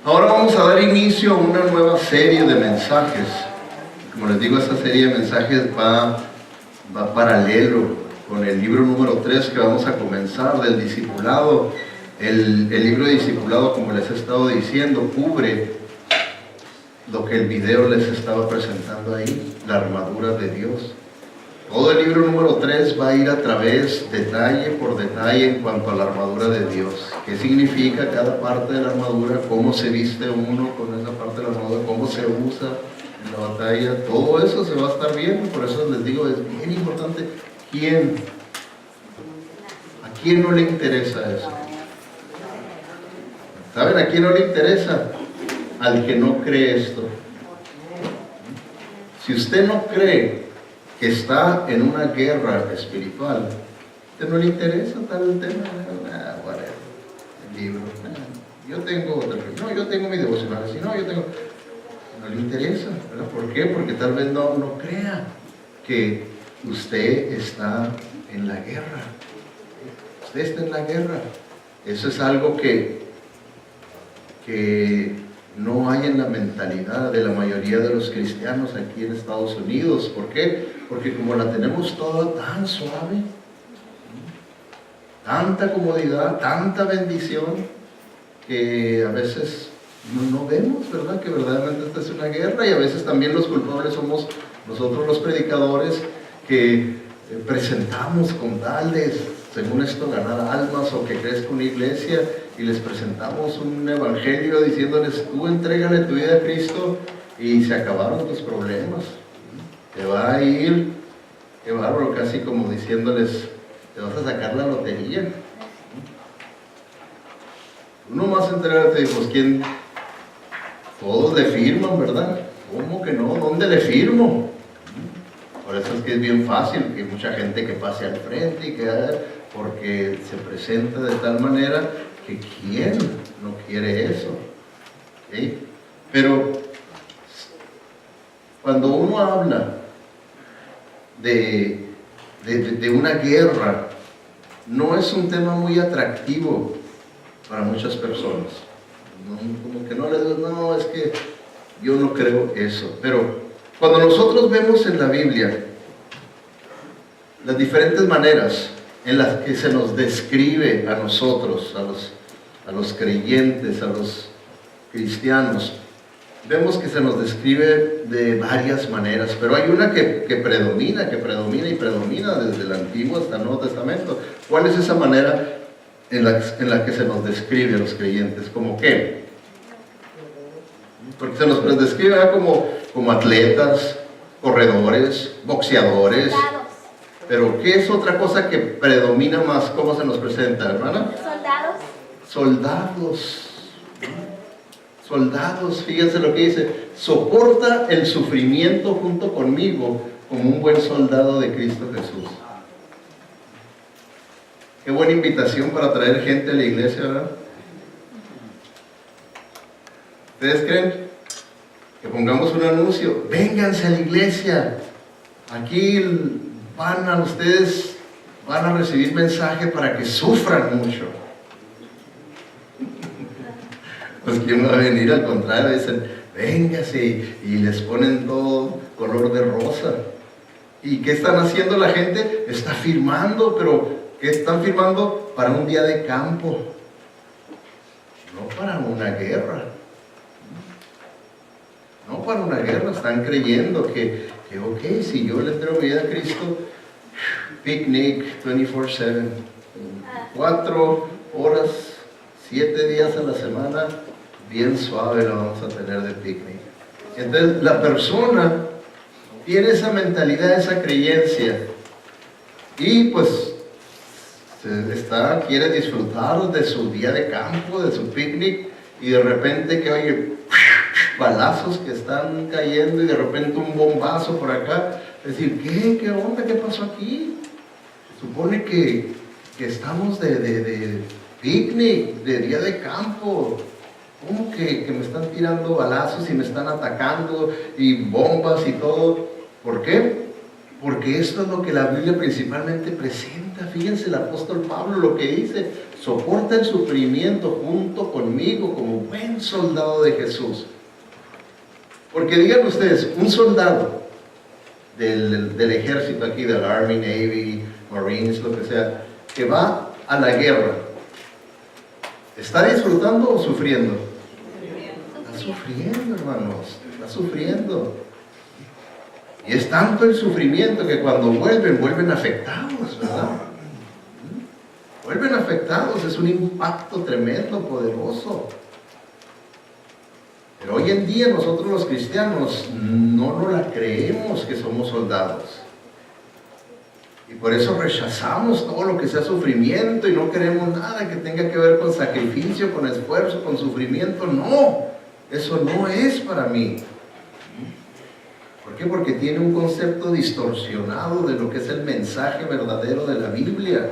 Ahora vamos a dar inicio a una nueva serie de mensajes. Como les digo, esta serie de mensajes va paralelo con el libro número 3 que vamos a comenzar, del discipulado. El libro de discipulado, como les he estado diciendo, cubre lo que el video les estaba presentando ahí, la armadura de Dios. Todo el libro número 3 va a ir a través, detalle por detalle, en cuanto a la armadura de Dios. ¿Qué significa cada parte de la armadura? ¿Cómo se viste uno con esa parte de la armadura? ¿Cómo se usa en la batalla? Todo eso se va a estar viendo. Por eso les digo, es bien importante. ¿A quién no le interesa eso? ¿Saben a quién no le interesa? Al que no cree esto. Si usted no cree que está en una guerra espiritual, ¿a usted no le interesa tal el tema? Whatever, el libro. Yo tengo otra cosa. No, yo tengo mi devocional. Si no, yo tengo. No le interesa, ¿verdad? ¿Por qué? Porque tal vez no crea que usted está en la guerra. Usted está en la guerra. Eso es algo que no hay en la mentalidad de la mayoría de los cristianos aquí en Estados Unidos. ¿Por qué? Porque como la tenemos toda tan suave, tanta comodidad, tanta bendición, que a veces no vemos, ¿verdad? Que verdaderamente esta es una guerra, y a veces también los culpables somos nosotros los predicadores, que presentamos con tal de, según esto, ganar almas o que crezca una iglesia, y les presentamos un evangelio diciéndoles: tú entrégale tu vida a Cristo y se acabaron tus problemas. Te va a ir, qué bárbaro, casi como diciéndoles: te vas a sacar la lotería. Uno más entrégate, pues ¿quién? Todos le firman, ¿verdad? ¿Cómo que no? ¿Dónde le firmo? Por eso es que es bien fácil que mucha gente que pase al frente y que porque se presenta de tal manera que ¿quién no quiere eso? ¿Sí? Pero cuando uno habla de una guerra, no es un tema muy atractivo para muchas personas. Como que no les digo, no, es que yo no creo eso. Pero cuando nosotros vemos en la Biblia las diferentes maneras en las que se nos describe a nosotros, a los creyentes, a los cristianos, vemos que se nos describe de varias maneras, pero hay una que predomina desde el Antiguo hasta el Nuevo Testamento. ¿Cuál es esa manera en la que se nos describe a los creyentes? ¿Cómo qué? Porque se nos describe como atletas, corredores, boxeadores. Pero ¿qué es otra cosa que predomina más? ¿Cómo se nos presenta, hermana? Soldados, fíjense lo que dice: soporta el sufrimiento junto conmigo como un buen soldado de Cristo Jesús. Qué buena invitación para traer gente a la iglesia, ¿verdad? ¿Ustedes creen que pongamos un anuncio? Vénganse a la iglesia, aquí ustedes van a recibir mensaje para que sufran mucho. Pues ¿quién va a venir? Al contrario, dicen: véngase, y les ponen todo color de rosa. ¿Y qué están haciendo la gente? Está firmando, pero ¿qué están firmando? Para un día de campo, no para una guerra. No para una guerra. Están creyendo que ok, si yo le entrego mi vida a Cristo, picnic 24/7, 4 horas, 7 días a la semana, bien suave lo vamos a tener de picnic. Entonces la persona tiene esa mentalidad, esa creencia, y pues quiere disfrutar de su día de campo, de su picnic, y de repente que oye balazos que están cayendo, y de repente un bombazo por acá. Es decir, ¿qué onda? ¿Qué pasó aquí? Supone que estamos de picnic, de día de campo. ¿Cómo que me están tirando balazos y me están atacando y bombas y todo? ¿Por qué? Porque esto es lo que la Biblia principalmente presenta. Fíjense el apóstol Pablo lo que dice: soporta el sufrimiento junto conmigo como buen soldado de Jesús. Porque digan ustedes, un soldado del ejército aquí, del Army, Navy, Marines, lo que sea, que va a la guerra, ¿está disfrutando o sufriendo? Está sufriendo, hermanos, está sufriendo. Y es tanto el sufrimiento que cuando vuelven afectados, ¿verdad? Vuelven afectados, es un impacto tremendo, poderoso. Pero hoy en día nosotros los cristianos no nos la creemos que somos soldados. Y por eso rechazamos todo lo que sea sufrimiento y no queremos nada que tenga que ver con sacrificio, con esfuerzo, con sufrimiento. No, eso no es para mí. ¿Por qué? Porque tiene un concepto distorsionado de lo que es el mensaje verdadero de la Biblia.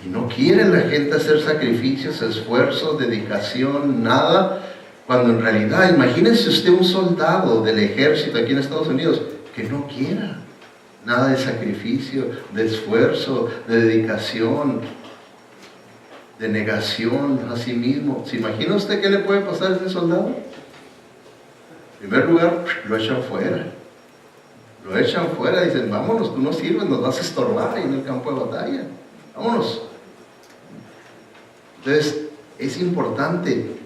Y no quiere la gente hacer sacrificios, esfuerzos, dedicación, nada, cuando en realidad, imagínese usted un soldado del ejército aquí en Estados Unidos que no quiera nada de sacrificio, de esfuerzo, de dedicación, de negación a sí mismo. ¿Se imagina usted qué le puede pasar a ese soldado? En primer lugar, lo echan fuera. Lo echan fuera, dicen, vámonos, tú no sirves, nos vas a estorbar ahí en el campo de batalla. Vámonos. Entonces, es importante.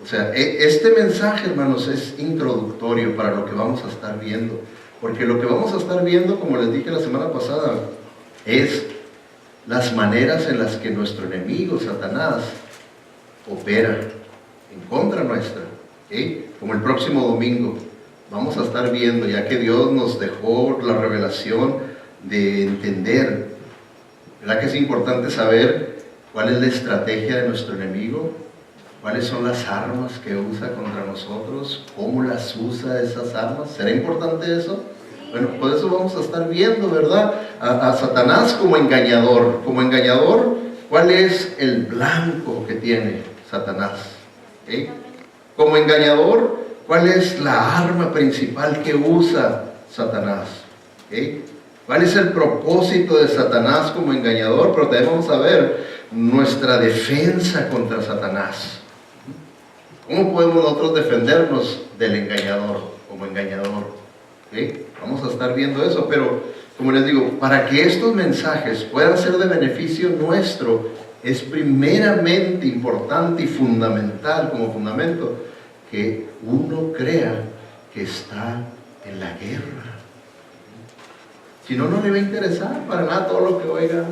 O sea, este mensaje, hermanos, es introductorio para lo que vamos a estar viendo. Porque lo que vamos a estar viendo, como les dije la semana pasada, es las maneras en las que nuestro enemigo, Satanás, opera en contra nuestra. ¿Okay? Como el próximo domingo vamos a estar viendo, ya que Dios nos dejó la revelación de entender, ¿verdad que es importante saber cuál es la estrategia de nuestro enemigo? ¿Cuáles son las armas que usa contra nosotros? ¿Cómo las usa esas armas? ¿Será importante eso? Bueno, por eso vamos a estar viendo, ¿verdad? A Satanás como engañador. Como engañador, ¿cuál es el blanco que tiene Satanás? ¿Okay? Como engañador, ¿cuál es la arma principal que usa Satanás? ¿Okay? ¿Cuál es el propósito de Satanás como engañador? Pero también vamos a ver nuestra defensa contra Satanás. ¿Cómo podemos nosotros defendernos del engañador como engañador? ¿Okay? Vamos a estar viendo eso, pero como les digo, para que estos mensajes puedan ser de beneficio nuestro, es primeramente importante y fundamental, como fundamento, que uno crea que está en la guerra. Si no, no le va a interesar para nada todo lo que oiga,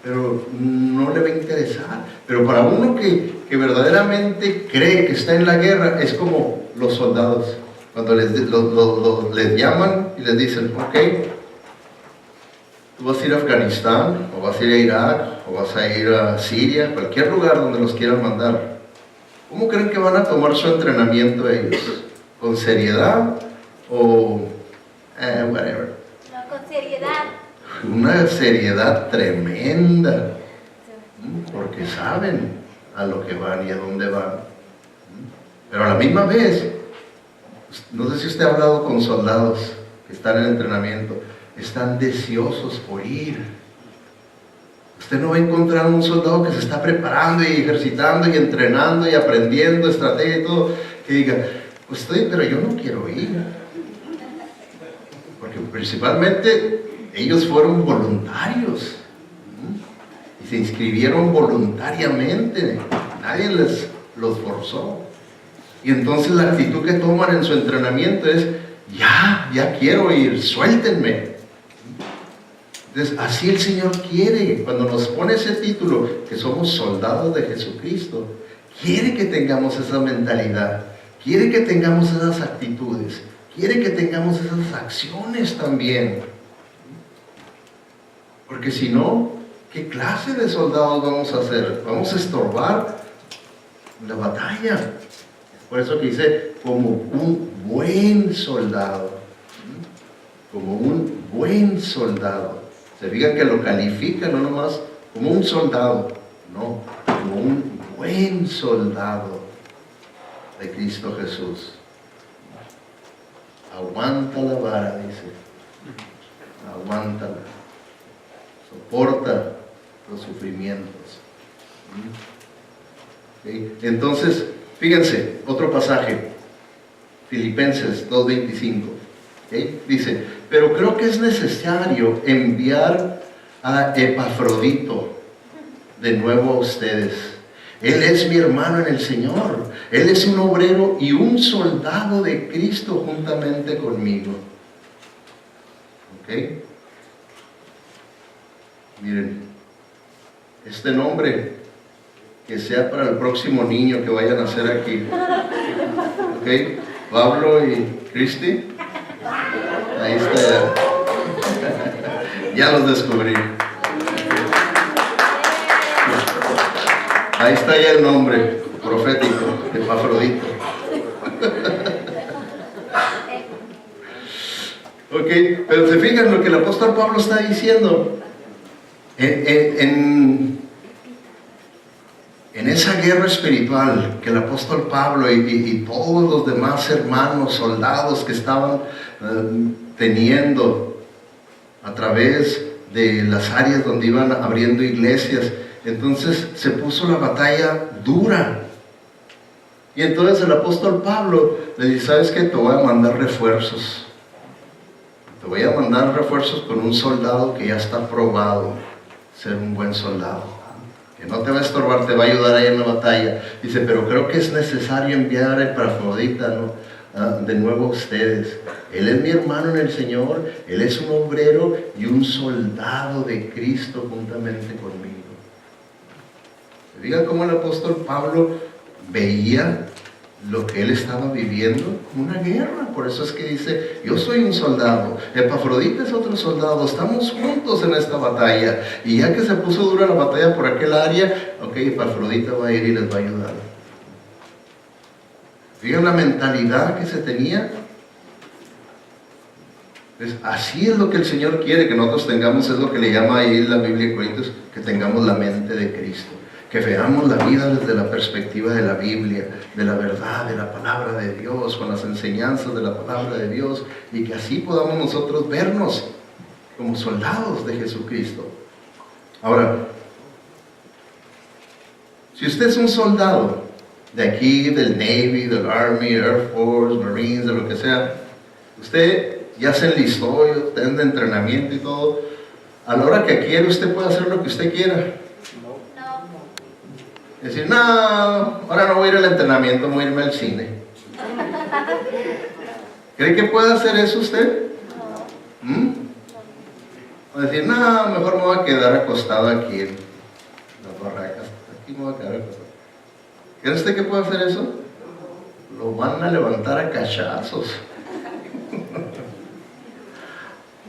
pero no le va a interesar. Pero para uno que verdaderamente cree que está en la guerra, es como los soldados. Cuando les llaman y les dicen, ok, tú vas a ir a Afganistán, o vas a ir a Irak, o vas a ir a Siria, cualquier lugar donde los quieran mandar. ¿Cómo creen que van a tomar su entrenamiento ellos? ¿Con seriedad o whatever? No, con seriedad. Una seriedad tremenda, porque saben a lo que van y a dónde van. Pero a la misma vez, no sé si usted ha hablado con soldados que están en entrenamiento, están deseosos por ir. Usted no va a encontrar un soldado que se está preparando y ejercitando y entrenando y aprendiendo estrategia y todo, que diga, pues pero yo no quiero ir. Porque principalmente ellos fueron voluntarios y se inscribieron voluntariamente, nadie los forzó. Y entonces la actitud que toman en su entrenamiento es, ya quiero ir, suéltenme. Entonces, así el Señor quiere, cuando nos pone ese título, que somos soldados de Jesucristo, quiere que tengamos esa mentalidad, quiere que tengamos esas actitudes, quiere que tengamos esas acciones también. Porque si no, ¿qué clase de soldados vamos a ser? Vamos a estorbar la batalla. Por eso que dice, como un buen soldado. Como un buen soldado. Se fijan que lo califica no nomás como un soldado, no, como un buen soldado de Cristo Jesús. Aguanta la vara, dice. Aguántala. Soporta los sufrimientos. ¿Okay? Entonces, fíjense, otro pasaje, Filipenses 2:25. ¿Okay? Dice, pero creo que es necesario enviar a Epafrodito de nuevo a ustedes. Él es mi hermano en el Señor. Él es un obrero y un soldado de Cristo juntamente conmigo. ¿Ok? Miren, este nombre que sea para el próximo niño que vayan a nacer aquí. ¿Ok? Pablo y Cristi. Ahí está. Ya los descubrí. Ahí está ya el nombre profético, Epafrodito. Ok, pero se fijan lo que el apóstol Pablo está diciendo. En esa guerra espiritual que el apóstol Pablo y todos los demás hermanos, soldados que estaban teniendo a través de las áreas donde iban abriendo iglesias, entonces se puso la batalla dura. Y entonces el apóstol Pablo le dice, ¿sabes qué? Te voy a mandar refuerzos. Te voy a mandar refuerzos con un soldado que ya está probado ser un buen soldado, que no te va a estorbar, te va a ayudar ahí en la batalla. Dice, pero creo que es necesario enviar a Epafrodita, ¿no? De nuevo a ustedes. Él es mi hermano en el Señor, él es un obrero y un soldado de Cristo juntamente conmigo. Digan cómo el apóstol Pablo veía lo que él estaba viviendo como una guerra. Por eso es que dice, yo soy un soldado, Epafrodita es otro soldado, estamos juntos en esta batalla. Y ya que se puso dura la batalla por aquel área, ok, Epafrodita va a ir y les va a ayudar. Fíjense la mentalidad que se tenía. Pues así es lo que el Señor quiere que nosotros tengamos, es lo que le llama ahí la Biblia en Corintios, que tengamos la mente de Cristo. Que veamos la vida desde la perspectiva de la Biblia, de la verdad, de la palabra de Dios, con las enseñanzas de la palabra de Dios, y que así podamos nosotros vernos como soldados de Jesucristo. Ahora, si usted es un soldado de aquí, del Navy, del Army, Air Force, Marines, de lo que sea, usted ya se enlistó, está en entrenamiento y todo, a la hora que quiere usted puede hacer lo que usted quiera. Decir, no, ahora no voy a ir al entrenamiento, voy a irme al cine. ¿Cree que puede hacer eso usted? O decir, no, mejor me voy a quedar acostado aquí en las barracas. Aquí me voy a quedar acostado. ¿Cree usted que puede hacer eso? Lo van a levantar a cachazos.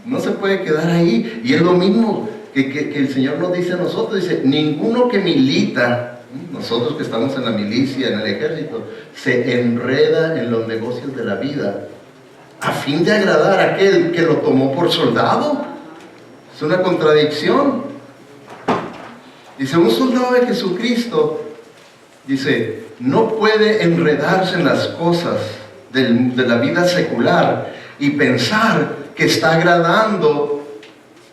No se puede quedar ahí. Y es lo mismo que el Señor nos dice a nosotros. Dice, ninguno que milita, nosotros que estamos en la milicia, en el ejército, se enreda en los negocios de la vida a fin de agradar a aquel que lo tomó por soldado. Es una contradicción. Dice, un soldado de Jesucristo, dice, no puede enredarse en las cosas de la vida secular y pensar que está agradando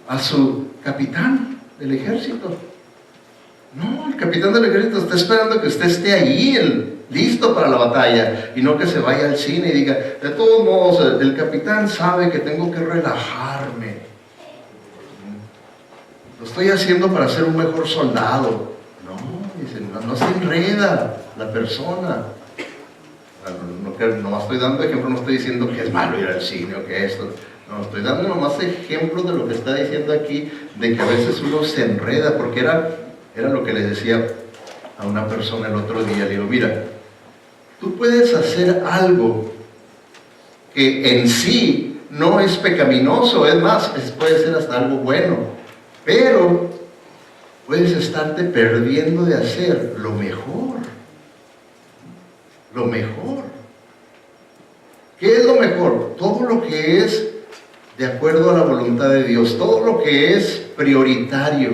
a su capitán del ejército. No, el capitán del ejército está esperando que usted esté allí, listo para la batalla, y no que se vaya al cine y diga, de todos modos, el capitán sabe que tengo que relajarme. Lo estoy haciendo para ser un mejor soldado. No, dice, no se enreda la persona. No estoy dando ejemplo, no estoy diciendo que es malo ir al cine o que esto. No, estoy dando nomás ejemplos de lo que está diciendo aquí, de que a veces uno se enreda, porque era lo que le decía a una persona el otro día. Le digo, mira, tú puedes hacer algo que en sí no es pecaminoso, es más, puede ser hasta algo bueno, pero puedes estarte perdiendo de hacer lo mejor. Lo mejor. ¿Qué es lo mejor? Todo lo que es de acuerdo a la voluntad de Dios, todo lo que es prioritario.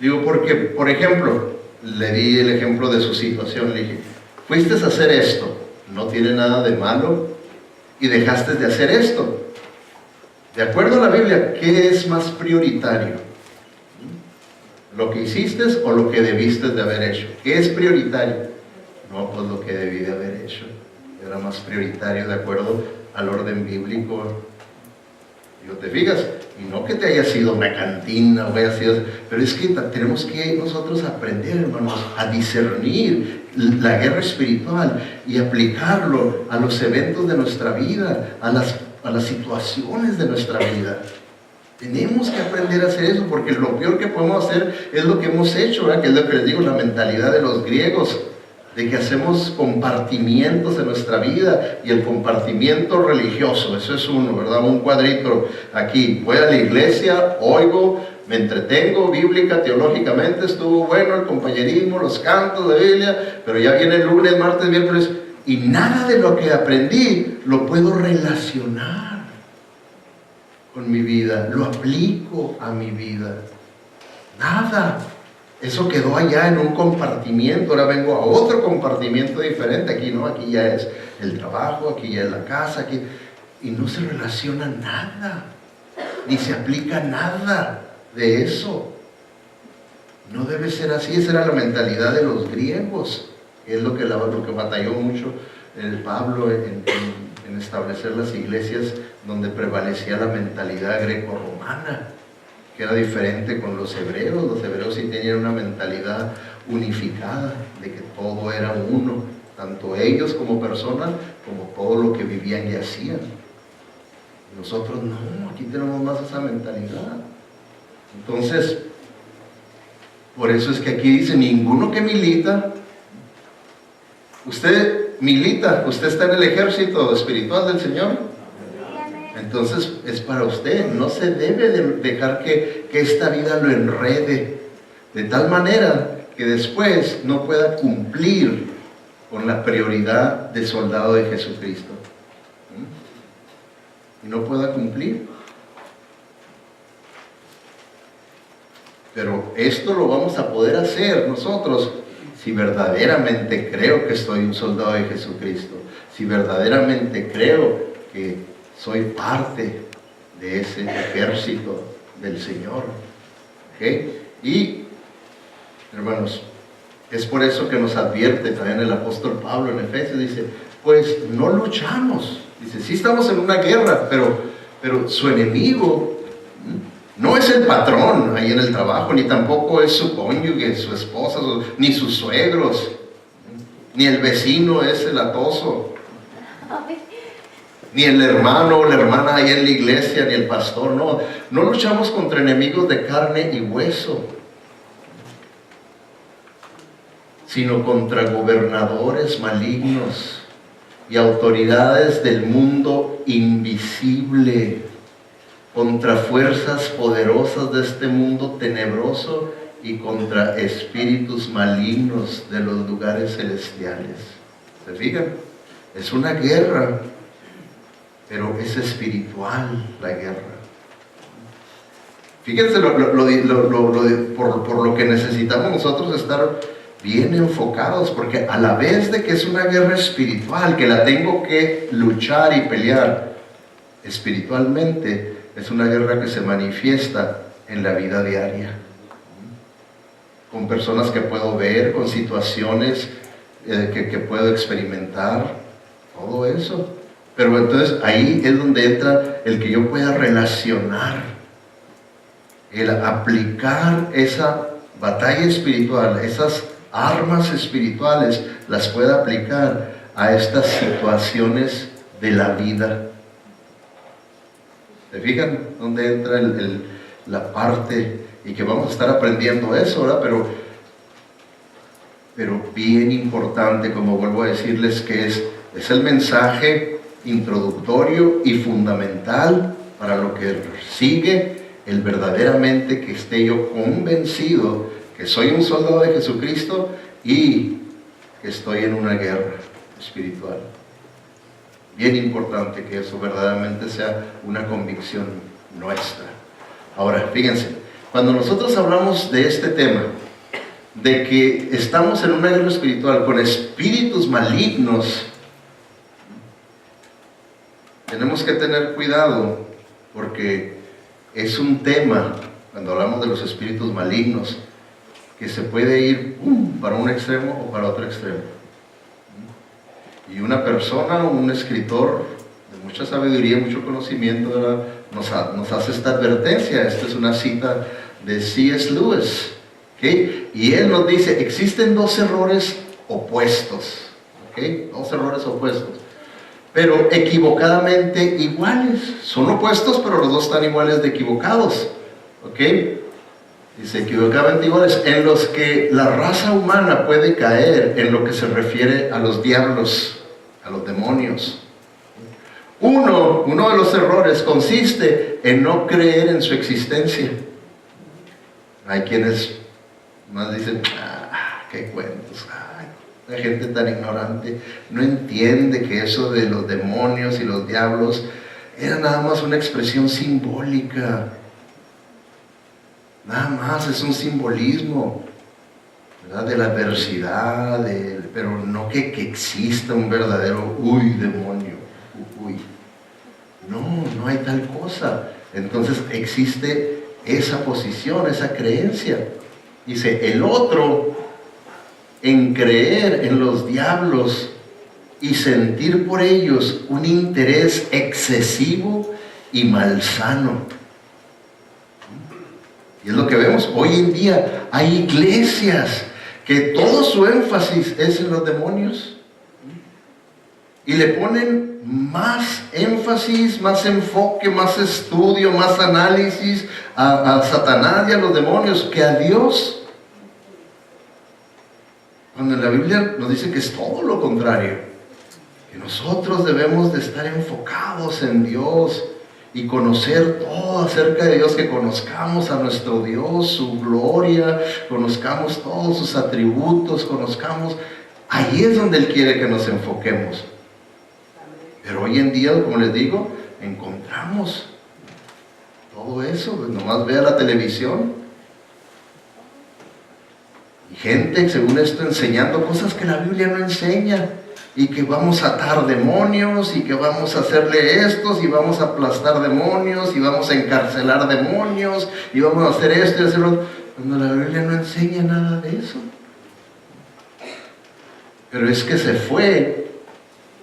Digo, porque, por ejemplo, le di el ejemplo de su situación, le dije, fuiste a hacer esto, no tiene nada de malo, y dejaste de hacer esto. De acuerdo a la Biblia, ¿qué es más prioritario? ¿Lo que hiciste o lo que debiste de haber hecho? ¿Qué es prioritario? No, pues lo que debí de haber hecho. Era más prioritario de acuerdo al orden bíblico. Digo, ¿te fijas? Y no que te haya sido una cantina o haya sido... Pero es que tenemos que nosotros aprender, hermanos, a discernir la guerra espiritual y aplicarlo a los eventos de nuestra vida, a las situaciones de nuestra vida. Tenemos que aprender a hacer eso, porque lo peor que podemos hacer es lo que hemos hecho, ¿verdad? Que es lo que les digo, la mentalidad de los griegos, de que hacemos compartimientos en nuestra vida, y el compartimiento religioso, eso es uno, ¿verdad? Un cuadrito aquí, voy a la iglesia, oigo, me entretengo bíblica, teológicamente, estuvo bueno el compañerismo, los cantos de Biblia, pero ya viene el lunes, martes, miércoles, y nada de lo que aprendí lo puedo relacionar con mi vida, lo aplico a mi vida. Nada. Eso quedó allá en un compartimiento, ahora vengo a otro compartimiento diferente. Aquí no, aquí ya es el trabajo, aquí ya es la casa, aquí, y no se relaciona nada, ni se aplica nada de eso. No debe ser así. Esa era la mentalidad de los griegos, es lo que batalló mucho el Pablo en establecer las iglesias donde prevalecía la mentalidad greco-romana, que era diferente con los hebreos. Los hebreos sí tenían una mentalidad unificada, de que todo era uno, tanto ellos como personas, como todo lo que vivían y hacían. Nosotros no, aquí tenemos más esa mentalidad. Entonces, por eso es que aquí dice, ninguno que milita. Usted milita, usted está en el ejército espiritual del Señor. Entonces es para usted. No se debe de dejar que esta vida lo enrede de tal manera que después no pueda cumplir con la prioridad de soldado de Jesucristo. Y no pueda cumplir. Pero esto lo vamos a poder hacer nosotros si verdaderamente creo que soy un soldado de Jesucristo, si verdaderamente creo que soy parte de ese ejército del Señor. ¿Okay? Y, hermanos, es por eso que nos advierte también el apóstol Pablo en Efesios, dice, pues no luchamos. Dice, sí estamos en una guerra, pero su enemigo no es el patrón ahí en el trabajo, ni tampoco es su cónyuge, su esposa, ni sus suegros, ni el vecino es el atoso, ni el hermano o la hermana ahí en la iglesia, ni el pastor. No luchamos contra enemigos de carne y hueso, sino contra gobernadores malignos y autoridades del mundo invisible, contra fuerzas poderosas de este mundo tenebroso y contra espíritus malignos de los lugares celestiales. ¿Se fijan? Es una guerra, pero es espiritual la guerra. Fíjense por lo que necesitamos nosotros estar bien enfocados, porque a la vez de que es una guerra espiritual, que la tengo que luchar y pelear espiritualmente, es una guerra que se manifiesta en la vida diaria, con personas que puedo ver, con situaciones que puedo experimentar, todo eso. Pero entonces ahí es donde entra el que yo pueda relacionar, el aplicar esa batalla espiritual, esas armas espirituales, las pueda aplicar a estas situaciones de la vida. ¿Se fijan dónde entra la parte? Y que vamos a estar aprendiendo eso, ¿verdad? Pero bien importante, como vuelvo a decirles, que es el mensaje introductorio y fundamental para lo que sigue, el verdaderamente que esté yo convencido que soy un soldado de Jesucristo y que estoy en una guerra espiritual. Bien importante que eso verdaderamente sea una convicción nuestra. Ahora, fíjense, cuando nosotros hablamos de este tema, de que estamos en una guerra espiritual con espíritus malignos, tenemos que tener cuidado, porque es un tema, cuando hablamos de los espíritus malignos, que se puede ir para un extremo o para otro extremo. Y una persona, un escritor de mucha sabiduría, mucho conocimiento, ¿verdad?, nos hace esta advertencia. Esta es una cita de C.S. Lewis, ¿okay? Y él nos dice, existen dos errores opuestos, ¿okay? Dos errores opuestos, pero equivocadamente iguales. Son opuestos, pero los dos están iguales de equivocados, ¿ok? Dice, equivocadamente iguales, en los que la raza humana puede caer en lo que se refiere a los diablos, a los demonios. Uno de los errores consiste en no creer en su existencia. Hay quienes más dicen, qué cuentos, la gente tan ignorante no entiende que eso de los demonios y los diablos era nada más una expresión simbólica. Nada más es un simbolismo, ¿verdad?, de la adversidad, pero no que exista un verdadero demonio. No hay tal cosa. Entonces existe esa posición, esa creencia. Dice, el otro, en creer en los diablos y sentir por ellos un interés excesivo y malsano. Y es lo que vemos hoy en día. Hay iglesias que todo su énfasis es en los demonios y le ponen más énfasis, más enfoque, más estudio, más análisis a Satanás y a los demonios que a Dios, cuando en la Biblia nos dice que es todo lo contrario, que nosotros debemos de estar enfocados en Dios y conocer todo acerca de Dios, que conozcamos a nuestro Dios, su gloria, conozcamos todos sus atributos, ahí es donde Él quiere que nos enfoquemos. Pero hoy en día, como les digo, encontramos todo eso, pues nomás vea la televisión y gente, según esto, enseñando cosas que la Biblia no enseña, y que vamos a atar demonios, y que vamos a hacerle estos, y vamos a aplastar demonios, y vamos a encarcelar demonios, y vamos a hacer esto y hacer lo otro, cuando la Biblia no enseña nada de eso. Pero es que se fue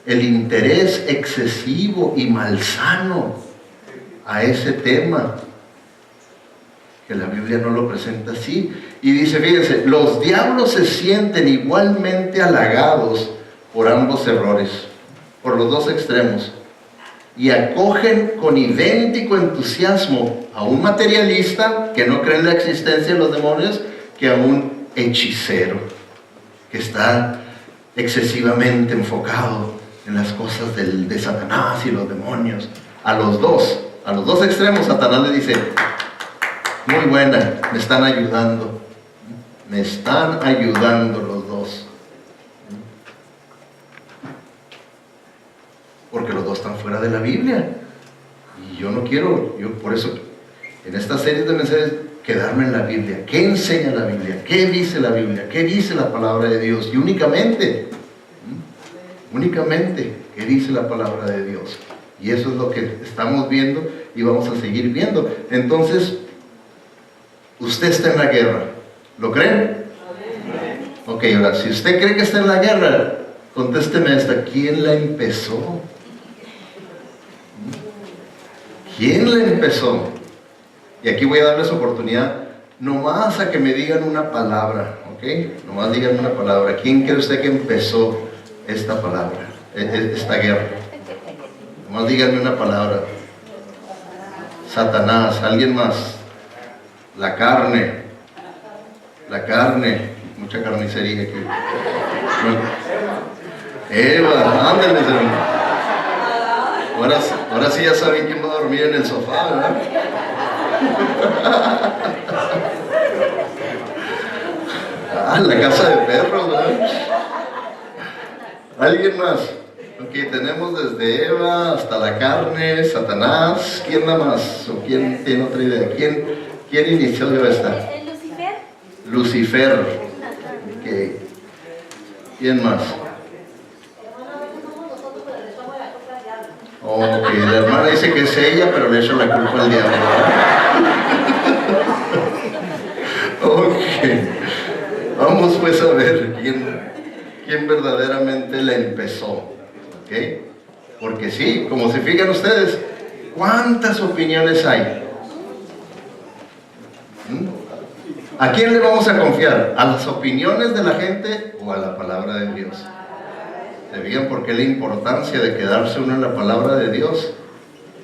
el interés excesivo y malsano a ese tema, que la Biblia no lo presenta así. Y dice, fíjense, los diablos se sienten igualmente halagados por ambos errores, por los dos extremos, y acogen con idéntico entusiasmo a un materialista que no cree en la existencia de los demonios, que a un hechicero que está excesivamente enfocado en las cosas de Satanás y los demonios. A los dos extremos Satanás le dice, muy buena, me están ayudando los dos, porque los dos están fuera de la Biblia. Y yo por eso en esta serie de mensajes, quedarme en la Biblia. ¿Qué enseña la Biblia? ¿Qué dice la Biblia? ¿Qué dice la palabra de Dios? Y únicamente, ¿qué dice la palabra de Dios? Y eso es lo que estamos viendo y vamos a seguir viendo. Entonces, usted está en la guerra, ¿lo creen? Ok, ahora, si usted cree que está en la guerra, contésteme esta: ¿quién la empezó? ¿Quién la empezó? Y aquí voy a darles oportunidad nomás a que me digan una palabra, ¿ok? Nomás díganme una palabra. ¿Quién cree usted que empezó esta palabra, esta guerra? Nomás díganme una palabra. Satanás. ¿Alguien más? La carne, mucha carnicería aquí. Eva, ándale. Ahora sí ya saben quién va a dormir en el sofá, ¿verdad? La casa de perros, ¿verdad? ¿Alguien más? Ok, tenemos desde Eva hasta la carne, Satanás. ¿Quién nada más? ¿O quién tiene otra idea? ¿Quién inició esta? Lucifer. Okay. ¿Quién más? Ok, la hermana dice que es ella, pero le echa la culpa al diablo. Ok. vamos pues a ver quién verdaderamente la empezó, ¿ok? Porque sí, como se fijan ustedes, ¿cuántas opiniones hay? ¿A quién le vamos a confiar? ¿A las opiniones de la gente o a la palabra de Dios? ¿Se fijan por qué la importancia de quedarse uno en la palabra de Dios?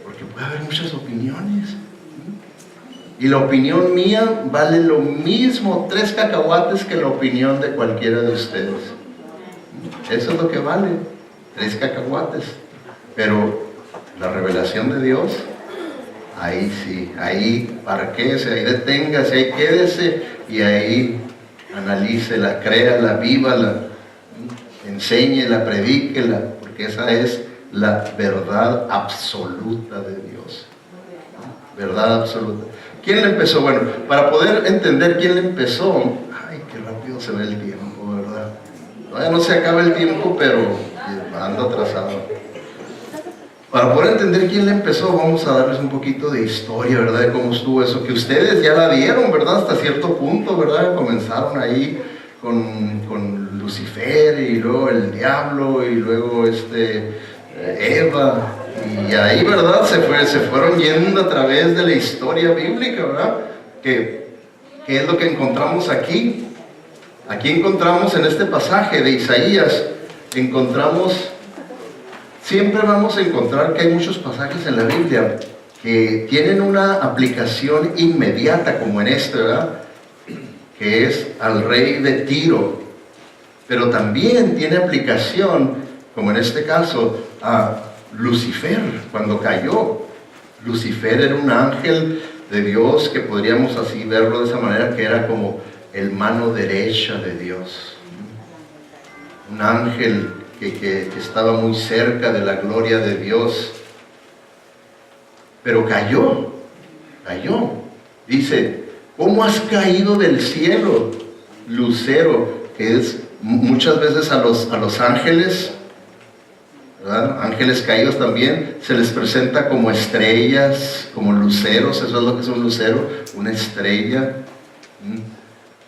Porque puede haber muchas opiniones. Y la opinión mía vale lo mismo 3 cacahuates que la opinión de cualquiera de ustedes. Eso es lo que vale, 3 cacahuates. Pero la revelación de Dios, ahí sí, ahí parquése, ahí deténgase, ahí quédese y ahí analícela, créala, vívala, enséñela, predíquela, porque esa es la verdad absoluta de Dios. Verdad absoluta. ¿Quién le empezó? Bueno, para poder entender quién le empezó, ay, qué rápido se ve el tiempo, ¿verdad? Todavía no se acaba el tiempo, pero anda atrasado. Para poder entender quién le empezó, vamos a darles un poquito de historia, ¿verdad? De cómo estuvo eso, que ustedes ya la vieron, ¿verdad? Hasta cierto punto, ¿verdad? Comenzaron ahí con Lucifer y luego el diablo y luego Eva. Y ahí, ¿verdad? Se fueron yendo a través de la historia bíblica, ¿verdad? ¿Qué es lo que encontramos aquí? Aquí encontramos en este pasaje de Isaías, siempre vamos a encontrar que hay muchos pasajes en la Biblia que tienen una aplicación inmediata, como en ¿verdad? Que es al rey de Tiro, pero también tiene aplicación, como en este caso, a Lucifer, cuando cayó. Lucifer era un ángel de Dios, que podríamos así verlo de esa manera, que era como el mano derecha de Dios. Un ángel que estaba muy cerca de la gloria de Dios. Pero cayó. Dice, ¿cómo has caído del cielo, lucero? Que es muchas veces a los ángeles, ¿verdad? Ángeles caídos también se les presenta como estrellas, como luceros. Eso es lo que es un lucero, una estrella.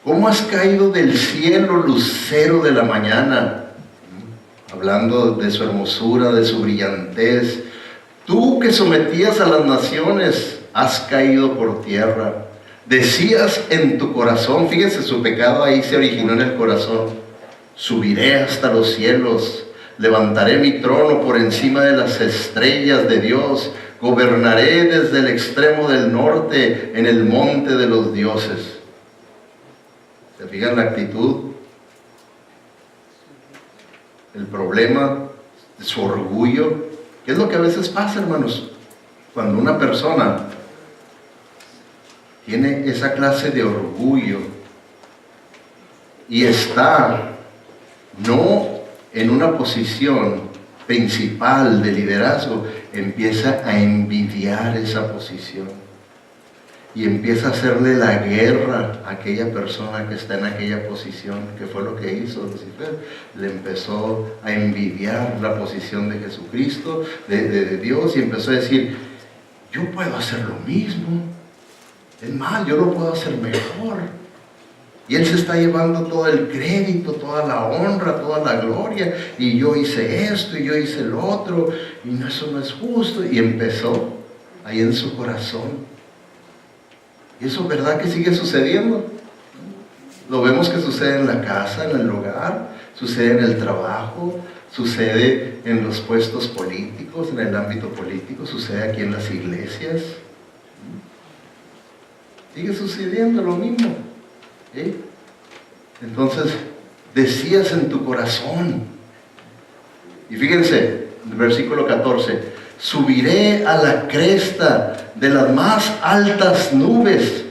¿Cómo has caído del cielo, lucero de la mañana? Hablando de su hermosura, de su brillantez. Tú que sometías a las naciones, has caído por tierra. Decías en tu corazón, fíjense, su pecado ahí se originó en el corazón: subiré hasta los cielos, levantaré mi trono por encima de las estrellas de Dios, gobernaré desde el extremo del norte en el monte de los dioses. ¿Se fijan la actitud? El problema de su orgullo. ¿Qué es lo que a veces pasa, hermanos? Cuando una persona tiene esa clase de orgullo y está no en una posición principal de liderazgo, empieza a envidiar esa posición y empieza a hacerle la guerra a aquella persona que está en aquella posición, que fue lo que hizo Lucifer. Le empezó a envidiar la posición de Jesucristo, de Dios, y empezó a decir: yo puedo hacer lo mismo, es más, yo lo puedo hacer mejor. Y él se está llevando todo el crédito, toda la honra, toda la gloria, y yo hice esto y yo hice lo otro, y eso no es justo. Y empezó ahí en su corazón. Y eso, ¿verdad que sigue sucediendo? Lo vemos que sucede en la casa, en el hogar, sucede en el trabajo, sucede en los puestos políticos, en el ámbito político, sucede aquí en las iglesias. Sigue sucediendo lo mismo. ¿Sí? Entonces, decías en tu corazón. Y fíjense, el versículo 14: subiré a la cresta de las más altas nubes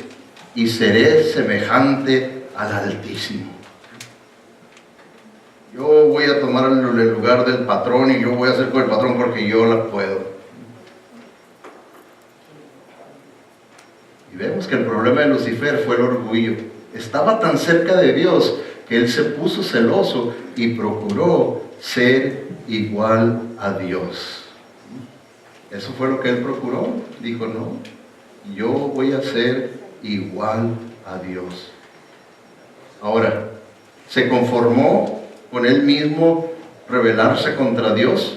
y seré semejante al Altísimo. Yo voy a tomar el lugar del patrón y yo voy a hacer con el patrón porque yo la puedo. Y vemos que el problema de Lucifer fue el orgullo. Estaba tan cerca de Dios que él se puso celoso y procuró ser igual a Dios. Eso fue lo que él procuró. Dijo: no, yo voy a ser igual a Dios. Ahora, ¿Se conformó con él mismo rebelarse contra Dios?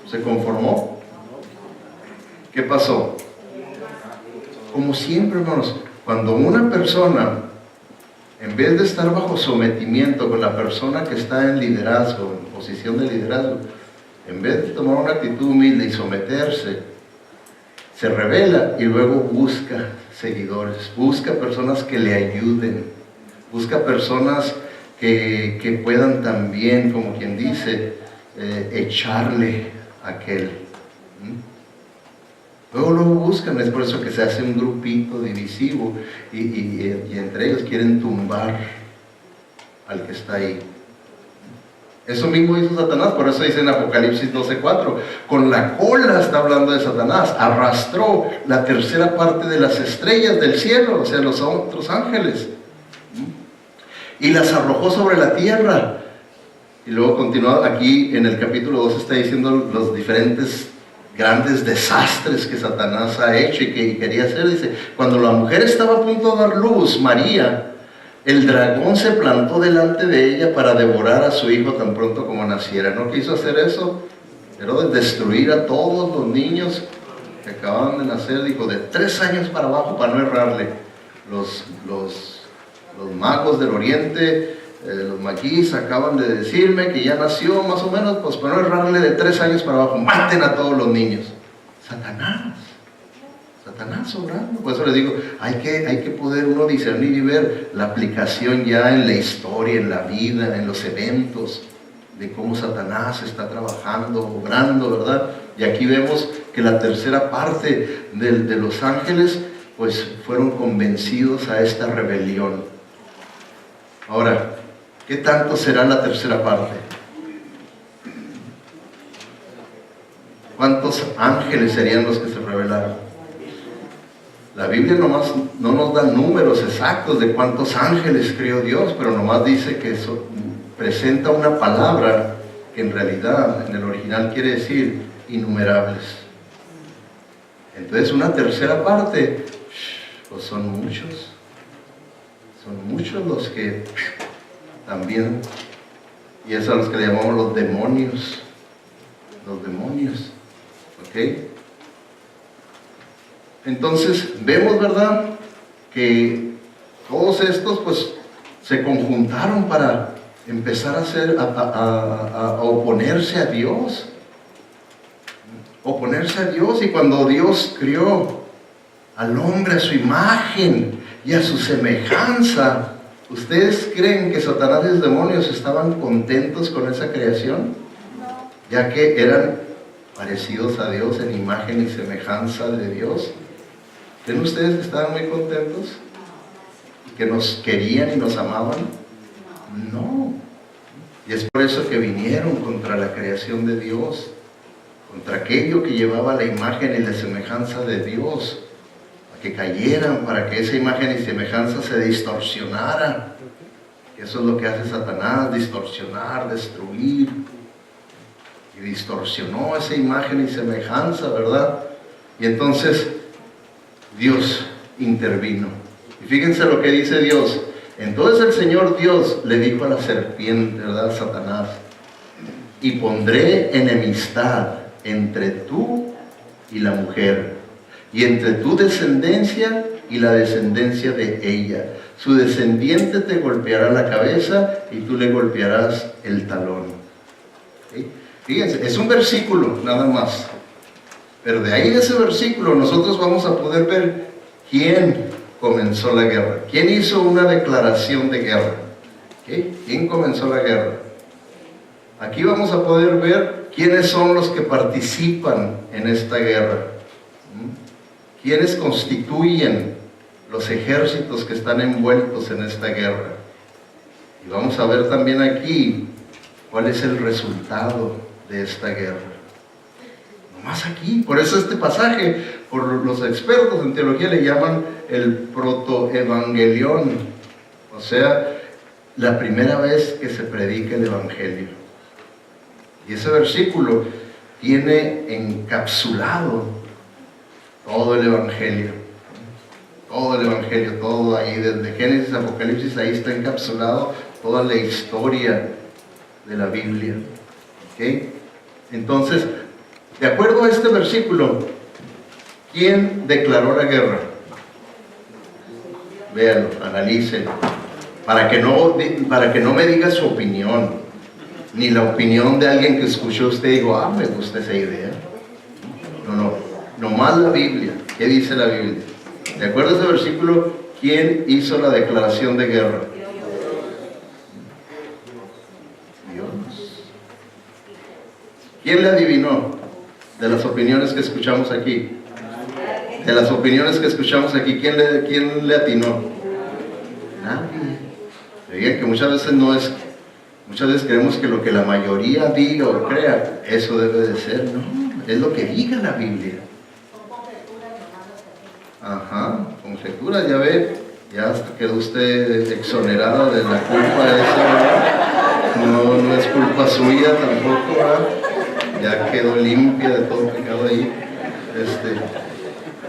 ¿Se conformó? ¿Qué pasó? Como siempre, hermanos, cuando una persona, en vez de estar bajo sometimiento con la persona que está en liderazgo, en posición de liderazgo, en vez de tomar una actitud humilde y someterse, se revela y luego busca seguidores, busca personas que le ayuden, busca personas que puedan también, como quien dice, echarle a aquel. Luego lo buscan, es por eso que se hace un grupito divisivo y entre ellos quieren tumbar al que está ahí. Eso mismo hizo Satanás, por eso dice en Apocalipsis 12:4, con la cola está hablando de Satanás, arrastró la tercera parte de las estrellas del cielo, o sea, los otros ángeles, y las arrojó sobre la tierra. Y luego continúa aquí en el capítulo 2, está diciendo los diferentes grandes desastres que Satanás ha hecho y que quería hacer. Dice, cuando la mujer estaba a punto de dar luz, María, el dragón se plantó delante de ella para devorar a su hijo tan pronto como naciera. ¿No quiso hacer eso? Pero de destruir a todos los niños que acababan de nacer, dijo, de 3 años para abajo, para no errarle. Los magos del oriente, los maquis acaban de decirme que ya nació más o menos, pues para no errarle, de 3 años para abajo, maten a todos los niños. Satanás obrando. Por eso les digo, hay que poder uno discernir y ver la aplicación ya en la historia, en la vida, en los eventos, de cómo Satanás está trabajando, obrando, ¿verdad? Y aquí vemos que la tercera parte de los ángeles, pues fueron convencidos a esta rebelión. Ahora, ¿qué tanto será la tercera parte? ¿Cuántos ángeles serían los que se rebelaron? La Biblia nomás no nos da números exactos de cuántos ángeles creó Dios, pero nomás dice que eso presenta una palabra que en realidad en el original quiere decir innumerables. Entonces una tercera parte, pues son muchos los que también, y es a los que le llamamos los demonios, ¿ok? Entonces vemos, ¿verdad?, que todos estos pues se conjuntaron para empezar a oponerse a Dios. Y cuando Dios crió al hombre a su imagen y a su semejanza, ¿ustedes creen que Satanás y los demonios estaban contentos con esa creación? Ya que eran parecidos a Dios en imagen y semejanza de Dios. ¿Creen ustedes que estaban muy contentos? ¿Que nos querían y nos amaban? No. Y es por eso que vinieron contra la creación de Dios, contra aquello que llevaba la imagen y la semejanza de Dios, a que cayeran, para que esa imagen y semejanza se distorsionara. Eso es lo que hace Satanás, distorsionar, destruir. Y distorsionó esa imagen y semejanza, ¿verdad? Y entonces Dios intervino. Y fíjense lo que dice Dios. Entonces el Señor Dios le dijo a la serpiente, ¿verdad?, Satanás, y pondré enemistad entre tú y la mujer, y entre tu descendencia y la descendencia de ella. Su descendiente te golpeará la cabeza y tú le golpearás el talón. ¿Sí? Fíjense, es un versículo nada más, pero de ahí de ese versículo nosotros vamos a poder ver quién comenzó la guerra, quién hizo una declaración de guerra. ¿Sí? ¿Quién comenzó la guerra? Aquí vamos a poder ver quiénes son los que participan en esta guerra, quiénes constituyen los ejércitos que están envueltos en esta guerra. Y vamos a ver también aquí cuál es el resultado de esta guerra. Nomás aquí, por eso este pasaje, por los expertos en teología le llaman el protoevangelión, o sea, la primera vez que se predica el evangelio. Y ese versículo tiene encapsulado todo el evangelio, todo ahí, desde Génesis a Apocalipsis, ahí está encapsulado toda la historia de la Biblia. ¿Okay? Entonces, de acuerdo a este versículo, ¿quién declaró la guerra? Véanlo, analícenlo, para que no me diga su opinión, ni la opinión de alguien que escuchó usted y digo, me gusta esa idea. No, nomás la Biblia. ¿Qué dice la Biblia? De acuerdo a ese versículo, ¿quién hizo la declaración de guerra? Dios. ¿Quién le adivinó de las opiniones que escuchamos aquí? De las opiniones que escuchamos aquí, ¿quién le atinó? Nadie. Digan que muchas veces creemos que lo que la mayoría diga o crea, eso debe de ser. No, es lo que diga la Biblia. Ajá, conjetura, ya ve, ya hasta quedó usted exonerada de la culpa esa, no es culpa suya tampoco, ¿verdad? Ya quedó limpia de todo pecado ahí.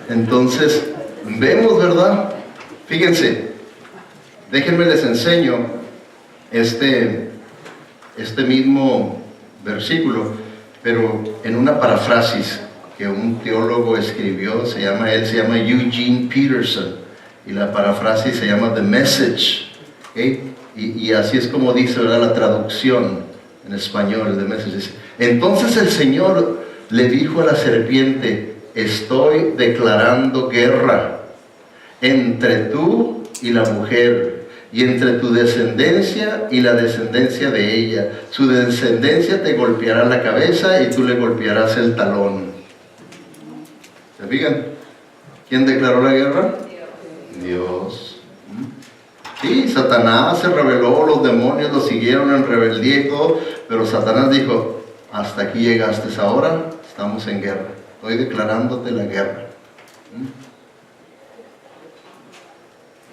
Entonces, vemos, ¿verdad? Fíjense, déjenme les enseño este mismo versículo, pero en una paráfrasis que un teólogo escribió, se llama Eugene Peterson, y la paráfrasis se llama The Message, ¿okay? Y así es como dice, ¿verdad?, la traducción en español, The Message dice: entonces el Señor le dijo a la serpiente, estoy declarando guerra entre tú y la mujer, y entre tu descendencia y la descendencia de ella. Su descendencia te golpeará la cabeza y tú le golpearás el talón. ¿Se fijan? ¿Quién declaró la guerra? Dios. Sí, Satanás se rebeló, los demonios lo siguieron en rebeldía y todo, pero Satanás dijo, hasta aquí llegaste ahora, estamos en guerra. Estoy declarándote la guerra.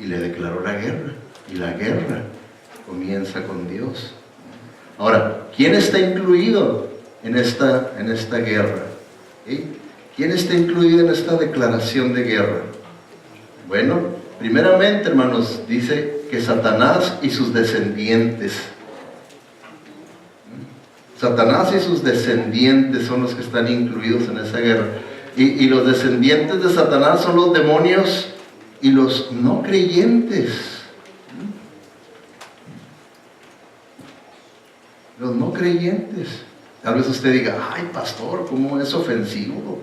Y le declaró la guerra. Y la guerra comienza con Dios. Ahora, ¿quién está incluido en esta guerra? ¿Sí? ¿Quién está incluido en esta declaración de guerra? Bueno, primeramente, hermanos, dice que Satanás y sus descendientes. Satanás y sus descendientes son los que están incluidos en esa guerra. Y los descendientes de Satanás son los demonios y los no creyentes. Los no creyentes. Tal vez usted diga, ay pastor, ¿cómo es ofensivo?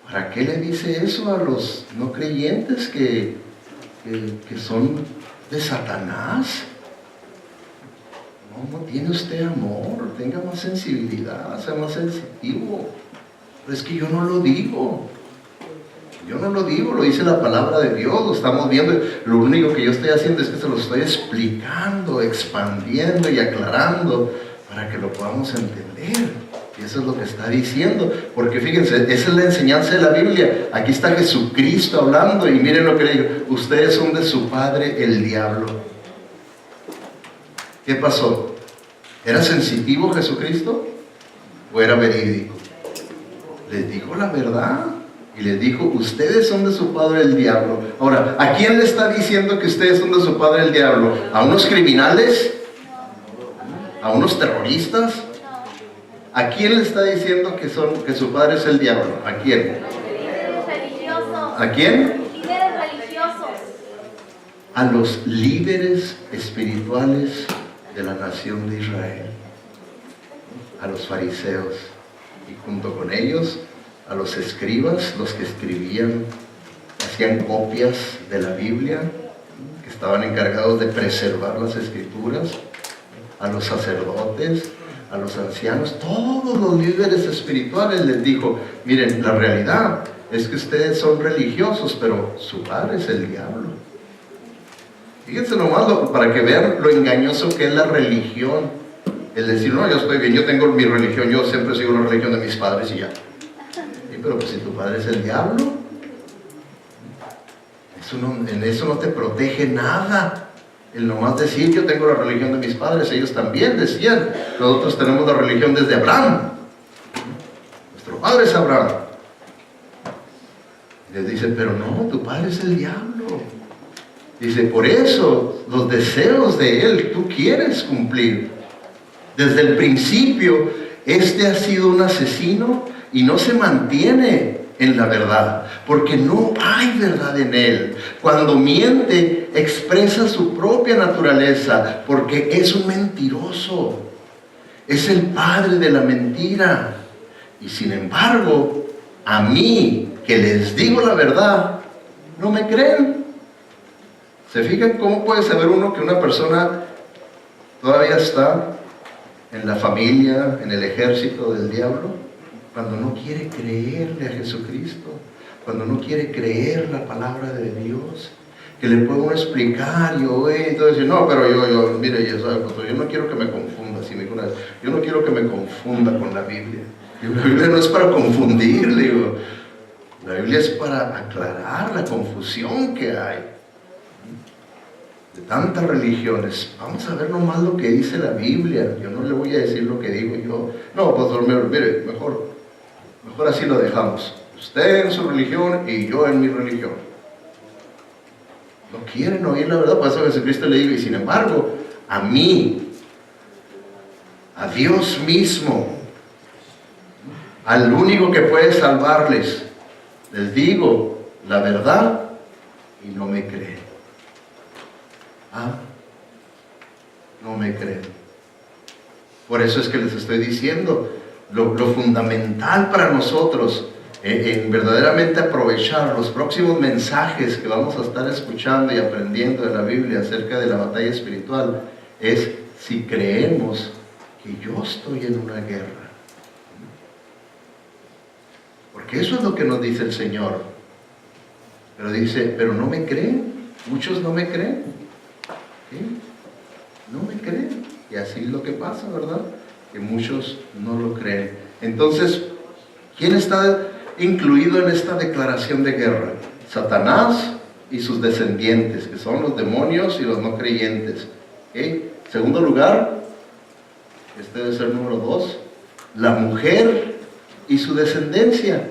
¿Para qué le dice eso a los no creyentes que son de Satanás? No tiene usted amor, tenga más sensibilidad, sea más sensitivo. Pero es que yo no lo digo. Yo no lo digo, lo dice la palabra de Dios, lo estamos viendo. Lo único que yo estoy haciendo es que se lo estoy explicando, expandiendo y aclarando para que lo podamos entender. Y eso es lo que está diciendo. Porque fíjense, esa es la enseñanza de la Biblia. Aquí está Jesucristo hablando y miren lo que le digo. Ustedes son de su padre el diablo. ¿Qué pasó? ¿Era sensitivo Jesucristo o era verídico? Les dijo la verdad. Y les dijo, ustedes son de su padre el diablo. Ahora, ¿a quién le está diciendo que ustedes son de su padre el diablo? ¿A unos criminales? ¿A unos terroristas? ¿A quién le está diciendo que su padre es el diablo? ¿A quién? ¿A quién? Líderes religiosos. A los líderes espirituales de la nación de Israel. A los fariseos. Y junto con ellos, a los escribas, los que escribían, hacían copias de la Biblia, que estaban encargados de preservar las escrituras, a los sacerdotes, a los ancianos, todos los líderes espirituales les dijo, miren, la realidad es que ustedes son religiosos, pero su padre es el diablo. Fíjense nomás para que vean lo engañoso que es la religión. El decir, no, yo estoy bien, yo tengo mi religión, yo siempre sigo la religión de mis padres y ya. Pero pues si tu padre es el diablo, en eso no te protege nada. El nomás decir, yo tengo la religión de mis padres, ellos también decían, nosotros tenemos la religión desde Abraham. Nuestro padre es Y les dicen, pero no, tu padre es el diablo. Dice, por eso los deseos de Él tú quieres cumplir. Desde el principio, este ha sido un asesino y no se mantiene en la verdad, porque no hay verdad en él. Cuando miente, expresa su propia naturaleza, porque es un mentiroso. Es el padre de la mentira. Y sin embargo, a mí, que les digo la verdad, no me creen. ¿Se fijan cómo puede saber uno que una persona todavía está en la familia, en el ejército del diablo? Cuando no quiere creerle a Jesucristo, cuando no quiere creer la palabra de Dios, que le puede uno explicar y oír, entonces no, pero mire, yo no quiero que me confunda, si me dijo una vez, yo no quiero que me confunda con la Biblia. La Biblia no es para confundir, le digo, la Biblia es para aclarar la confusión que hay de tantas religiones. Vamos a ver nomás lo que dice la Biblia. Yo no le voy a decir lo que digo yo. No, pastor, mire, mejor así lo dejamos. Usted en su religión y yo en mi religión. No quieren oír la verdad, por eso Jesucristo le digo, y sin embargo, a mí, a Dios mismo, al único que puede salvarles, les digo la verdad y no me creen. No me creen. Por eso es que les estoy diciendo lo fundamental para nosotros en verdaderamente aprovechar los próximos mensajes que vamos a estar escuchando y aprendiendo de la Biblia acerca de la batalla espiritual es si creemos que yo estoy en una guerra. Porque eso es lo que nos dice el Señor. Pero dice, pero no me creen. Muchos no me creen. ¿Sí? No me creen. Y así es lo que pasa, ¿verdad? Que muchos no lo creen. Entonces, ¿quién está incluido en esta declaración de guerra? Satanás y sus descendientes, que son los demonios y los no creyentes. ¿Okay? Segundo lugar, este debe ser número 2, la mujer y su descendencia.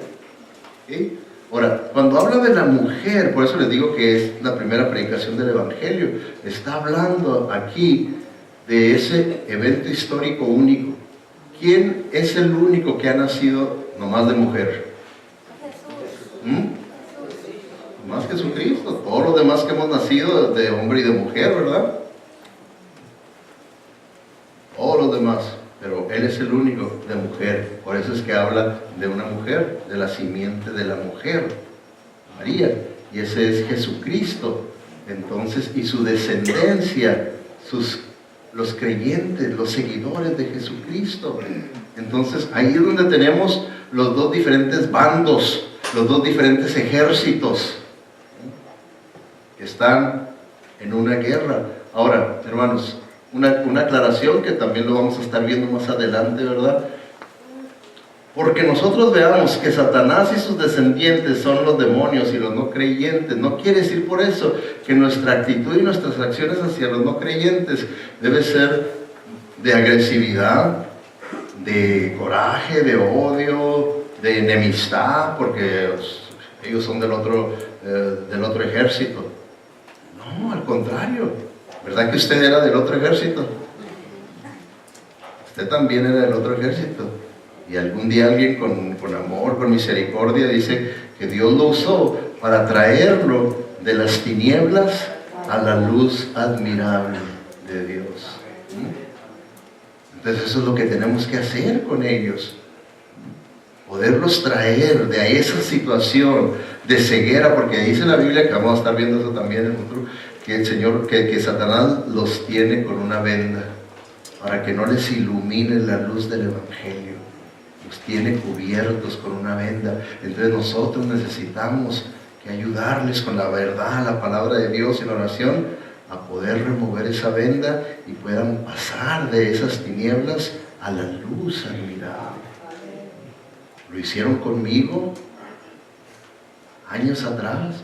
¿Okay? Ahora, cuando habla de la mujer, por eso les digo que es la primera predicación del Evangelio, está hablando aquí de ese evento histórico único. ¿Quién es el único que ha nacido nomás de mujer? Más Jesucristo. Todos los demás que hemos nacido de hombre y de mujer, ¿verdad? Todos los demás. Pero Él es el único de mujer. Por eso es que habla de una mujer, de la simiente de la mujer, María. Y ese es Jesucristo. Entonces, y su descendencia, los creyentes, los seguidores de Jesucristo. Entonces, ahí es donde tenemos los dos diferentes bandos, los dos diferentes ejércitos que están en una guerra. Ahora, hermanos, una aclaración que también lo vamos a estar viendo más adelante, ¿verdad? Porque nosotros veamos que Satanás y sus descendientes son los demonios y los no creyentes, no quiere decir por eso que nuestra actitud y nuestras acciones hacia los no creyentes debe ser de agresividad, de coraje, de odio, de enemistad, porque ellos son del otro ejército. No, al contrario. ¿Verdad que usted era del otro ejército? Usted también era del otro ejército. Y algún día alguien con amor, con misericordia, dice que Dios lo usó para traerlo de las tinieblas a la luz admirable de Dios. Entonces eso es lo que tenemos que hacer con ellos. Poderlos traer de esa situación de ceguera, porque dice la Biblia, que vamos a estar viendo eso también en el futuro, que el Señor, que Satanás los tiene con una venda para que no les ilumine la luz del Evangelio. Los tiene cubiertos con una venda. Entonces nosotros necesitamos que ayudarles con la verdad, la palabra de Dios y la oración, a poder remover esa venda y puedan pasar de esas tinieblas a la luz admirable. Lo hicieron conmigo años atrás.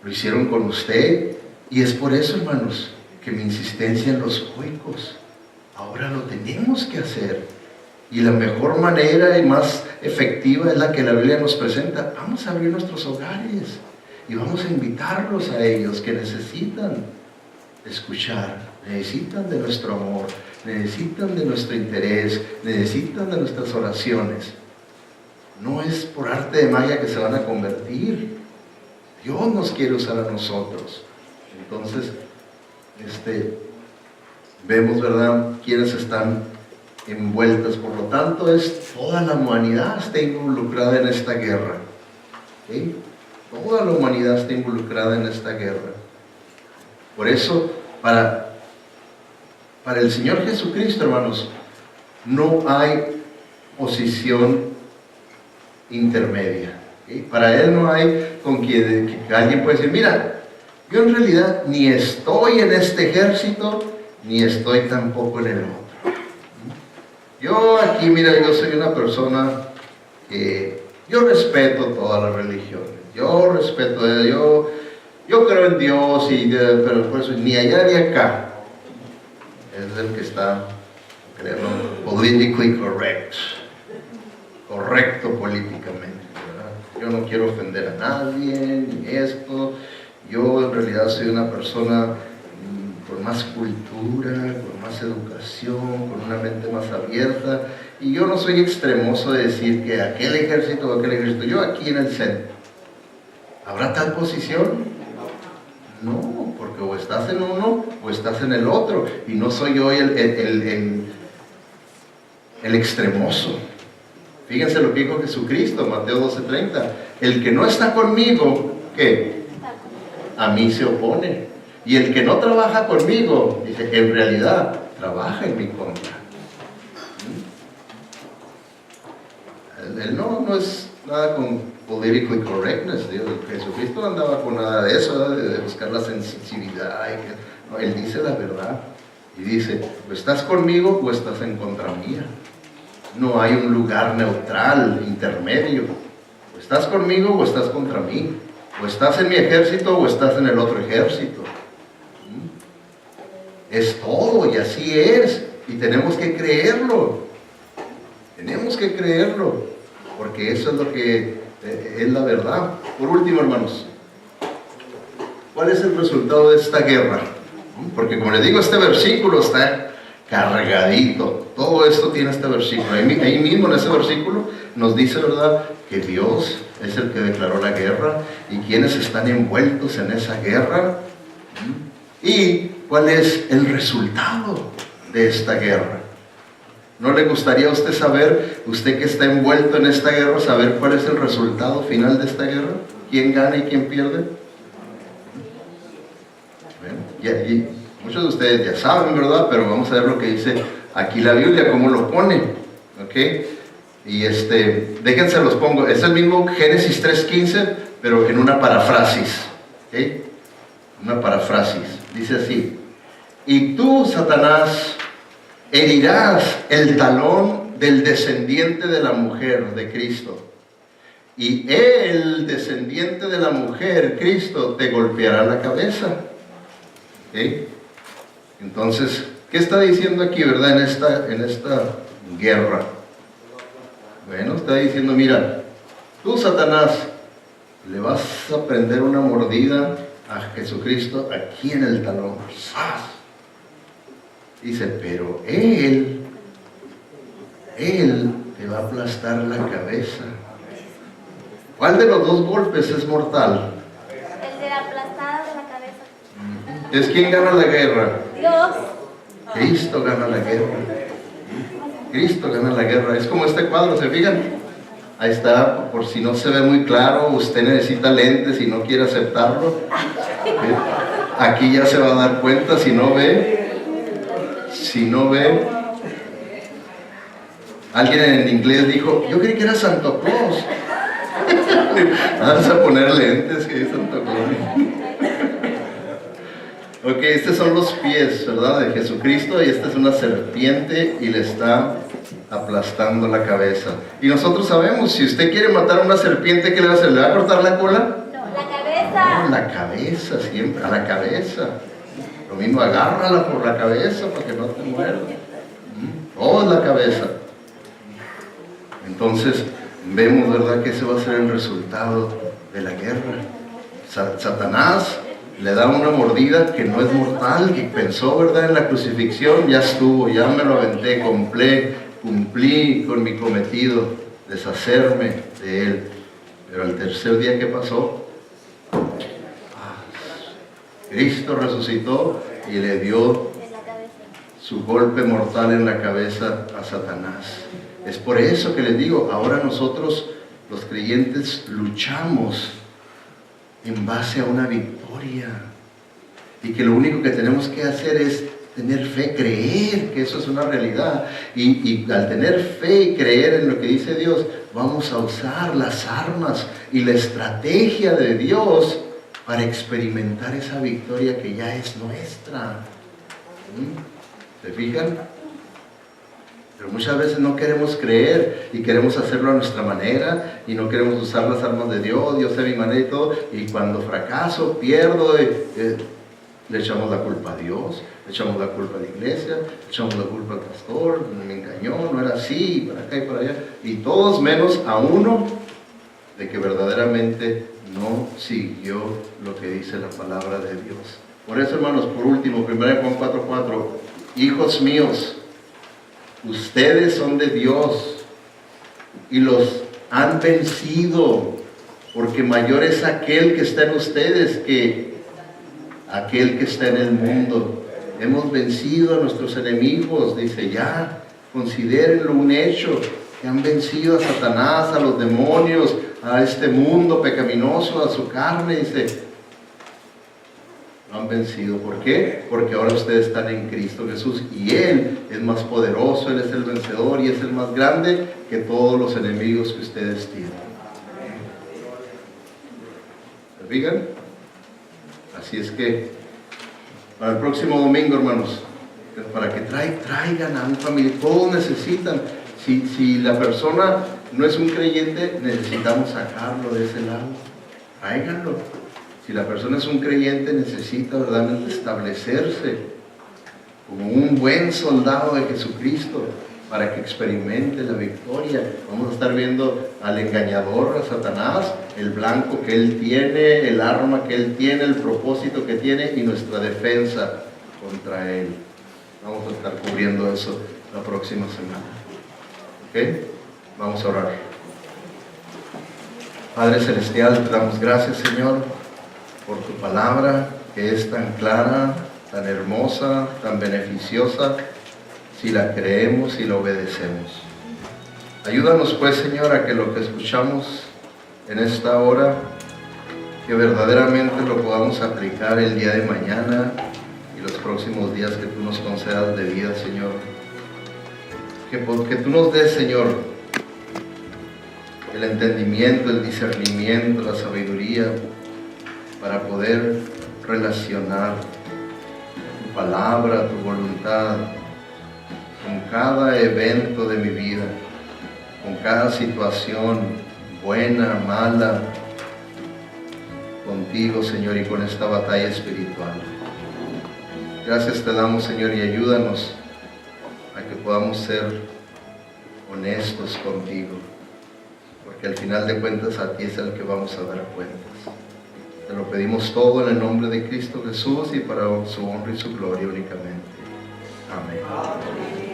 Lo hicieron con usted, y es por eso, hermanos, que mi insistencia en los juegos ahora lo tenemos que hacer. Y la mejor manera y más efectiva es la que la Biblia nos presenta. Vamos a abrir nuestros hogares y vamos a invitarlos a ellos que necesitan escuchar, necesitan de nuestro amor, necesitan de nuestro interés, necesitan de nuestras oraciones. No es por arte de magia que se van a convertir. Dios nos quiere usar a nosotros. Entonces, vemos, ¿verdad?, quienes están envueltas. Por lo tanto, toda la humanidad está involucrada en esta guerra. ¿Sí? Toda la humanidad está involucrada en esta guerra. Por eso, para el Señor Jesucristo, hermanos, no hay posición intermedia. ¿Sí? Para Él no hay con que alguien puede decir, mira, yo en realidad ni estoy en este ejército, ni estoy tampoco en el otro. Yo aquí, mira, yo soy una persona que yo respeto todas las religiones, yo respeto, yo creo en Dios, pero por eso ni allá ni acá. Es el que está, creo, politically correcto políticamente, ¿verdad? Yo no quiero ofender a nadie, ni esto. Yo en realidad soy una persona con más cultura, con más educación, con una mente más abierta, y yo no soy extremoso de decir que aquel ejército o aquel ejército, yo aquí en el centro. ¿Habrá tal posición? No, porque o estás en uno o estás en el otro, y no soy yo el extremoso. Fíjense lo que dijo Jesucristo, Mateo 12:30, el que no está conmigo, ¿qué? A mí se opone. Y el que no trabaja conmigo, dice, en realidad trabaja en mi contra. Él no es nada con political correctness. Jesucristo no andaba con nada de eso, de buscar la sensibilidad. No, Él dice la verdad. Y dice, o estás conmigo o estás en contra mía. No hay un lugar neutral, intermedio. O estás conmigo o estás contra mí. O estás en mi ejército o estás en el otro ejército. Es todo, y así es. Y tenemos que creerlo. Tenemos que creerlo. Porque eso es lo que es la verdad. Por último, hermanos, ¿cuál es el resultado de esta guerra? Porque como les digo, este versículo está cargadito. Todo esto tiene este versículo. Ahí mismo en ese versículo nos dice, ¿verdad?, que Dios es el que declaró la guerra y quienes están envueltos en esa guerra. ¿Y cuál es el resultado de esta guerra? ¿No le gustaría a usted saber, usted que está envuelto en esta guerra, saber cuál es el resultado final de esta guerra? ¿Quién gana y quién pierde? Bueno, y muchos de ustedes ya saben, ¿verdad? Pero vamos a ver lo que dice aquí la Biblia, cómo lo pone. ¿Ok? Y déjense los pongo. Es el mismo Génesis 3:15, pero en una parafrasis. ¿Ok? Una parafrasis. Dice así: y tú, Satanás, herirás el talón del descendiente de la mujer, de Cristo. Y el descendiente de la mujer, Cristo, te golpeará la cabeza. ¿Ok? Entonces, ¿qué está diciendo aquí, verdad, en esta guerra? Bueno, está diciendo, mira, tú, Satanás, le vas a prender una mordida a Jesucristo aquí en el talón. ¡Sas! Dice, pero Él te va a aplastar la cabeza. ¿Cuál de los dos golpes es mortal? El de la aplastada de la cabeza. ¿Es quién gana la guerra? Dios. Cristo gana la guerra. Cristo gana la guerra. Es como este cuadro, ¿se fijan? Ahí está, por si no se ve muy claro, usted necesita lentes y no quiere aceptarlo. Aquí ya se va a dar cuenta, si no ve. Alguien en inglés dijo, yo creí que era Santo Claus. Vamos a poner lentes, que es Santo Claus. Ok, estos son los pies, ¿verdad?, de Jesucristo, y esta es una serpiente y le está aplastando la cabeza. Y nosotros sabemos, si usted quiere matar a una serpiente, ¿qué le va a hacer? ¿Le va a cortar la cola? No, la cabeza. No, la cabeza, siempre, a la cabeza. Lo mismo, agárrala por la cabeza para que no te mueras. Todo es la cabeza. Entonces vemos, ¿verdad?, que ese va a ser el resultado de la guerra. Satanás le da una mordida que no es mortal, que pensó, ¿verdad?, en la crucifixión, ya estuvo, ya me lo aventé, cumplí con mi cometido, deshacerme de él. Pero al tercer día que pasó, Cristo resucitó y le dio En la cabeza. su golpe mortal en la cabeza a Satanás. Es por eso que les digo, ahora nosotros los creyentes luchamos en base a una victoria, y que lo único que tenemos que hacer es tener fe, creer que eso es una realidad, y al tener fe y creer en lo que dice Dios, vamos a usar las armas y la estrategia de Dios para experimentar esa victoria que ya es nuestra. ¿Se fijan? Pero muchas veces no queremos creer y queremos hacerlo a nuestra manera y no queremos usar las armas de Dios, Dios es mi manera y todo, y cuando fracaso, pierdo, le echamos la culpa a Dios, le echamos la culpa a la iglesia, le echamos la culpa al pastor, me engañó, no era así, para acá y para allá, y todos menos a uno de que verdaderamente no siguió lo que dice la palabra de Dios. Por eso, hermanos, por último, 1 Juan 4:4, hijos míos, ustedes son de Dios y los han vencido, porque mayor es aquel que está en ustedes que aquel que está en el mundo. Hemos vencido a nuestros enemigos, dice, ya, considérenlo un hecho, que han vencido a Satanás, a los demonios, a este mundo pecaminoso, a su carne, dice, lo han vencido. ¿Por qué? Porque ahora ustedes están en Cristo Jesús y Él es más poderoso, Él es el vencedor y es el más grande que todos los enemigos que ustedes tienen. ¿Se fijan? Así es que para el próximo domingo, hermanos, para que traigan a un familiar, todos necesitan. Si la persona no es un creyente, necesitamos sacarlo de ese lado, tráiganlo. Si la persona es un creyente, necesita verdaderamente establecerse como un buen soldado de Jesucristo para que experimente la victoria. Vamos a estar viendo al engañador, a Satanás, el blanco que él tiene, el arma que él tiene, el propósito que tiene y nuestra defensa contra él. Vamos a estar cubriendo eso la próxima semana. ¿Ok? Vamos a orar. Padre Celestial, te damos gracias, Señor, por tu palabra que es tan clara, tan hermosa, tan beneficiosa, si la creemos y la obedecemos. Ayúdanos pues, Señor, a que lo que escuchamos en esta hora, que verdaderamente lo podamos aplicar el día de mañana y los próximos días que tú nos concedas de vida, Señor. Que tú nos des, Señor, el entendimiento, el discernimiento, la sabiduría para poder relacionar tu palabra, tu voluntad con cada evento de mi vida, con cada situación buena, mala, contigo, Señor, y con esta batalla espiritual. Gracias te damos, Señor, y ayúdanos a que podamos ser honestos contigo, porque al final de cuentas a ti es el que vamos a dar cuentas. Te lo pedimos todo en el nombre de Cristo Jesús y para su honra y su gloria únicamente. Amén.